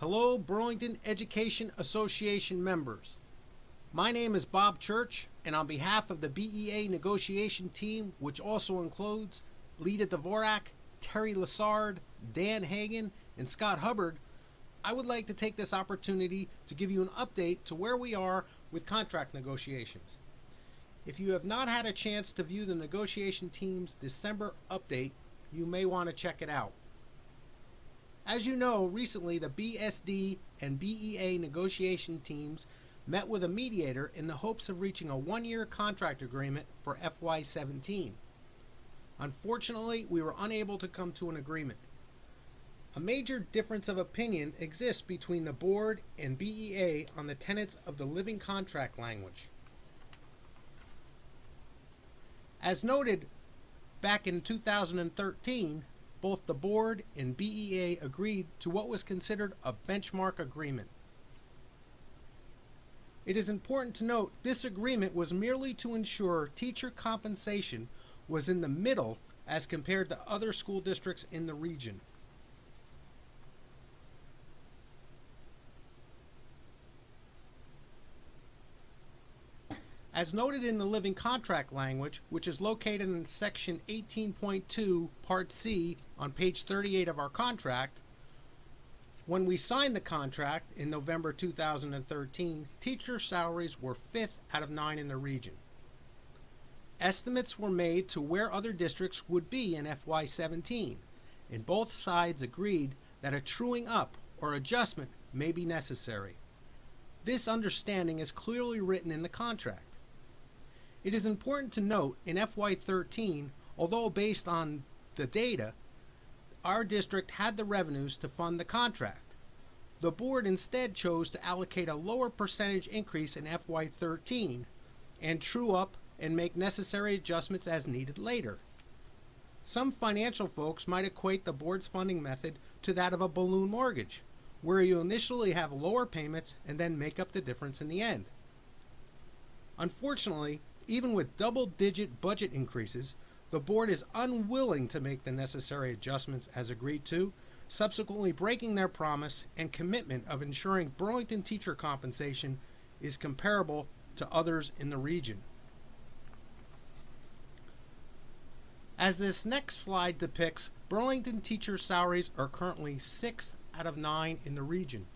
Hello, Burlington Education Association members. My name is Bob Church, and on behalf of the BEA negotiation team, which also includes Lita Dvorak, Terry Lassard, Dan Hagan, and Scott Hubbard, I would like to take this opportunity to give you an update to where we are with contract negotiations. If you have not had a chance to view the negotiation team's December update, you may want to check it out. As you know, recently the BSD and BEA negotiation teams met with a mediator in the hopes of reaching a one-year contract agreement for FY17. Unfortunately, we were unable to come to an agreement. A major difference of opinion exists between the board and BEA on the tenets of the living contract language. As noted back in 2013, both the board and BEA agreed to what was considered a benchmark agreement. It is important to note this agreement was merely to ensure teacher compensation was in the middle as compared to other school districts in the region. As noted in the living contract language, which is located in section 18.2, part C, on page 38 of our contract, when we signed the contract in November 2013, teacher salaries were 5th out of 9 in the region. Estimates were made to where other districts would be in FY17, and both sides agreed that a truing up or adjustment may be necessary. This understanding is clearly written in the contract. It is important to note in FY13, although based on the data, our district had the revenues to fund the contract. The board instead chose to allocate a lower percentage increase in FY13 and true up and make necessary adjustments as needed later. Some financial folks might equate the board's funding method to that of a balloon mortgage, where you initially have lower payments and then make up the difference in the end. Unfortunately, even with double-digit budget increases, the board is unwilling to make the necessary adjustments as agreed to, subsequently breaking their promise and commitment of ensuring Burlington teacher compensation is comparable to others in the region. As this next slide depicts, Burlington teacher salaries are currently 6th out of 9 in the region.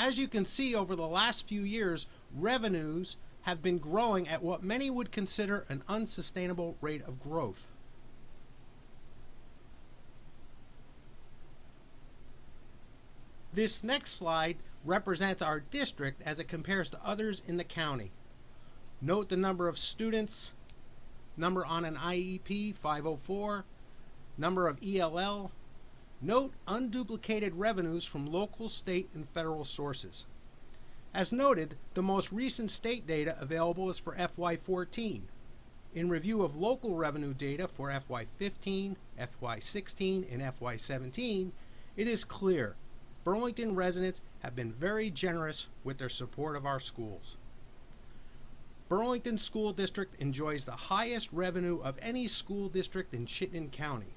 As you can see, over the last few years, revenues have been growing at what many would consider an unsustainable rate of growth. This next slide represents our district as it compares to others in the county. Note the number of students, number on an IEP 504, number of ELL. Note unduplicated revenues from local, state, and federal sources. As noted, the most recent state data available is for FY14. In review of local revenue data for FY15, FY16, and FY17, it is clear Burlington residents have been very generous with their support of our schools. Burlington School District enjoys the highest revenue of any school district in Chittenden County.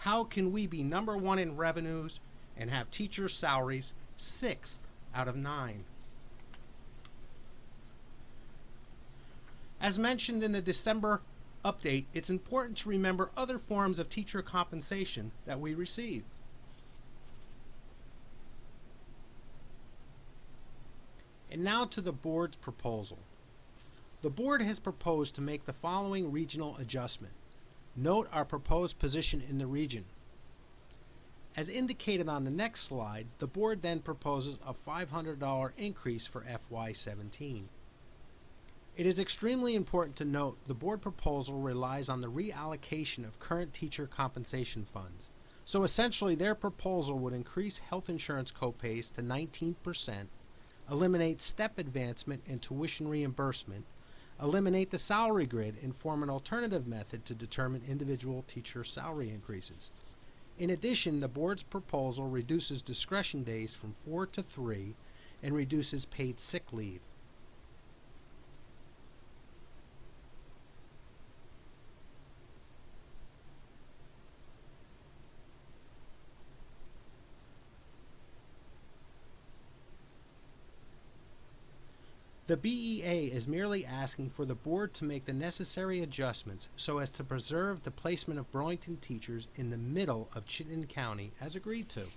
How can we be number 1 in revenues and have teacher salaries 6th out of 9? As mentioned in the December update, it's important to remember other forms of teacher compensation that we receive. And now to the board's proposal. The board has proposed to make the following regional adjustment. Note our proposed position in the region. As indicated on the next slide, the board then proposes a $500 increase for FY17. It is extremely important to note the board proposal relies on the reallocation of current teacher compensation funds. So essentially their proposal would increase health insurance copays to 19%, eliminate step advancement and tuition reimbursement, eliminate the salary grid and form an alternative method to determine individual teacher salary increases. In addition, the board's proposal reduces discretion days from 4 to 3 and reduces paid sick leave. The BEA is merely asking for the board to make the necessary adjustments so as to preserve the placement of Burlington teachers in the middle of Chittenden County as agreed to.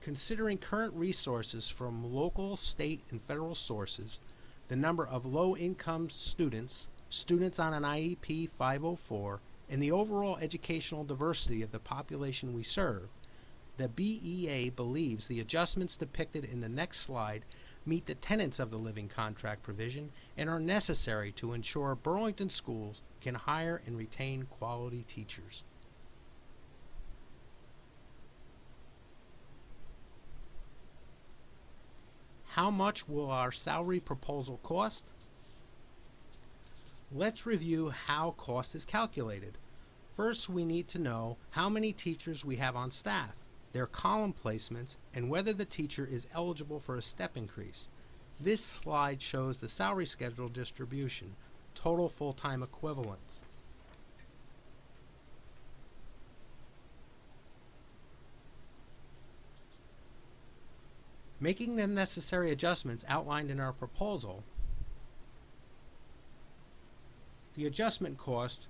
Considering current resources from local, state, and federal sources, the number of low-income students, students on an IEP 504, and the overall educational diversity of the population we serve, the BEA believes the adjustments depicted in the next slide meet the tenets of the living contract provision and are necessary to ensure Burlington schools can hire and retain quality teachers. How much will our salary proposal cost? Let's review how cost is calculated. First, we need to know how many teachers we have on staff, their column placements, and whether the teacher is eligible for a step increase. This slide shows the salary schedule distribution, total full-time equivalents. Making the necessary adjustments outlined in our proposal, the adjustment cost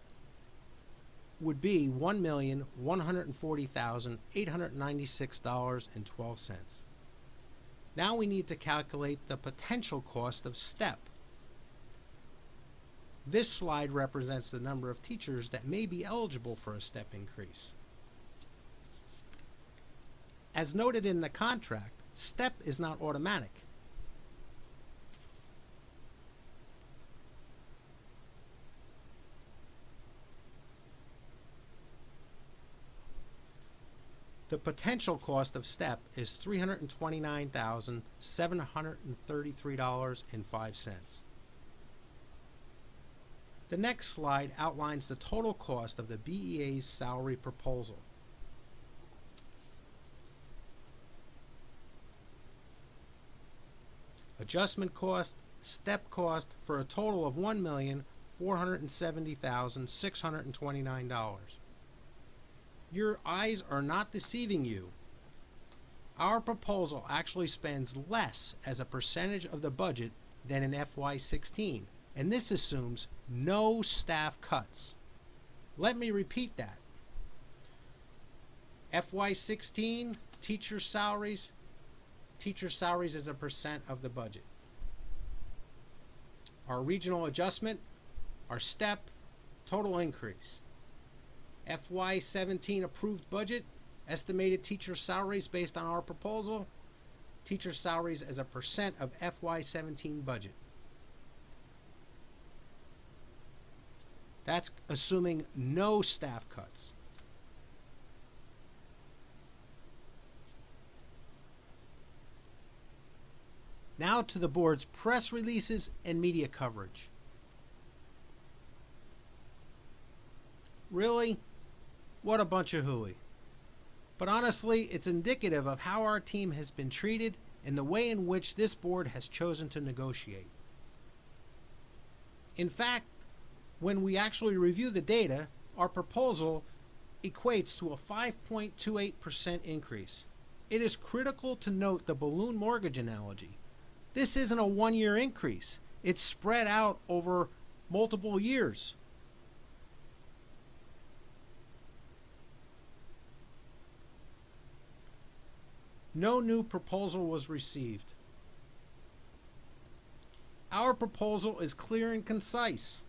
would be $1,140,896.12. Now we need to calculate the potential cost of STEP. This slide represents the number of teachers that may be eligible for a step increase. As noted in the contract, STEP is not automatic. The potential cost of STEP is $329,733.05. The next slide outlines the total cost of the BEA's salary proposal. Adjustment cost, step cost for a total of $1,470,629. Your eyes are not deceiving you. Our proposal actually spends less as a percentage of the budget than in FY16, and this assumes no staff cuts. Let me repeat that. FY16, teacher salaries as a percent of the budget. Our regional adjustment, our step, total increase. FY17 approved budget, estimated teacher salaries based on our proposal, teacher salaries as a percent of FY17 budget. That's assuming no staff cuts. Now to the board's press releases and media coverage. Really? What a bunch of hooey. But honestly, it's indicative of how our team has been treated and the way in which this board has chosen to negotiate. In fact, when we actually review the data, our proposal equates to a 5.28% increase. It is critical to note the balloon mortgage analogy. This isn't a one-year increase. It's spread out over multiple years. No new proposal was received. Our proposal is clear and concise.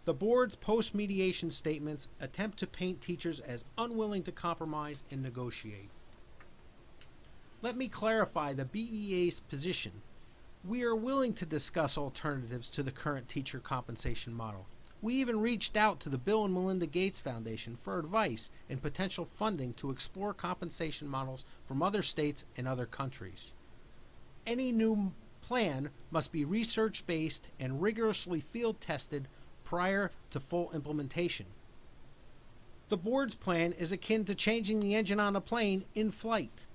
The board's post-mediation statements attempt to paint teachers as unwilling to compromise and negotiate. Let me clarify the BEA's position. We are willing to discuss alternatives to the current teacher compensation model. We even reached out to the Bill and Melinda Gates Foundation for advice and potential funding to explore compensation models from other states and other countries. Any new plan must be research-based and rigorously field-tested prior to full implementation. The board's plan is akin to changing the engine on a plane in flight.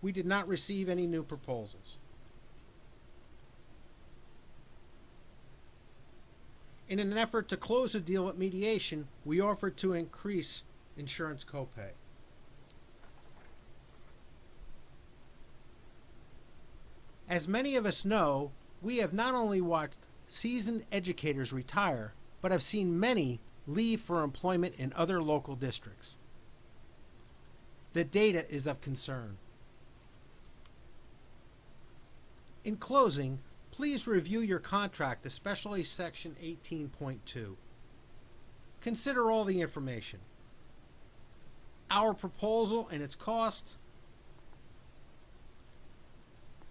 We did not receive any new proposals. In an effort to close a deal at mediation, we offered to increase insurance copay. As many of us know, we have not only watched seasoned educators retire, but have seen many leave for employment in other local districts. The data is of concern. In closing, please review your contract, especially Section 18.2. Consider all the information. Our proposal and its cost.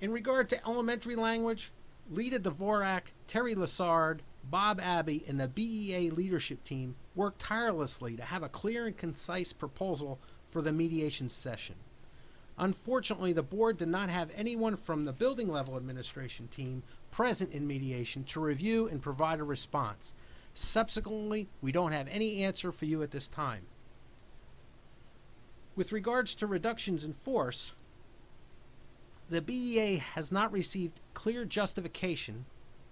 In regard to elementary language, Lita Dvorak, Terry Lassard, Bob Abbey, and the BEA leadership team worked tirelessly to have a clear and concise proposal for the mediation session. Unfortunately, the board did not have anyone from the building level administration team present in mediation to review and provide a response. Subsequently, we don't have any answer for you at this time. With regards to reductions in force, the BEA has not received clear justification,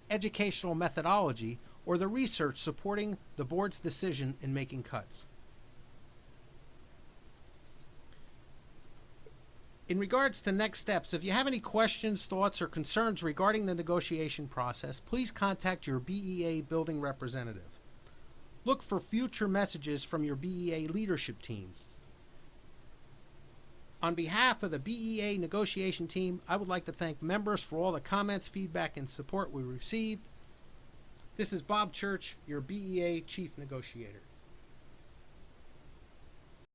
educational methodology, or the research supporting the board's decision in making cuts. In regards to next steps, if you have any questions, thoughts, or concerns regarding the negotiation process, please contact your BEA building representative. Look for future messages from your BEA leadership team. On behalf of the BEA negotiation team, I would like to thank members for all the comments, feedback, and support we received. This is Bob Church, your BEA Chief Negotiator.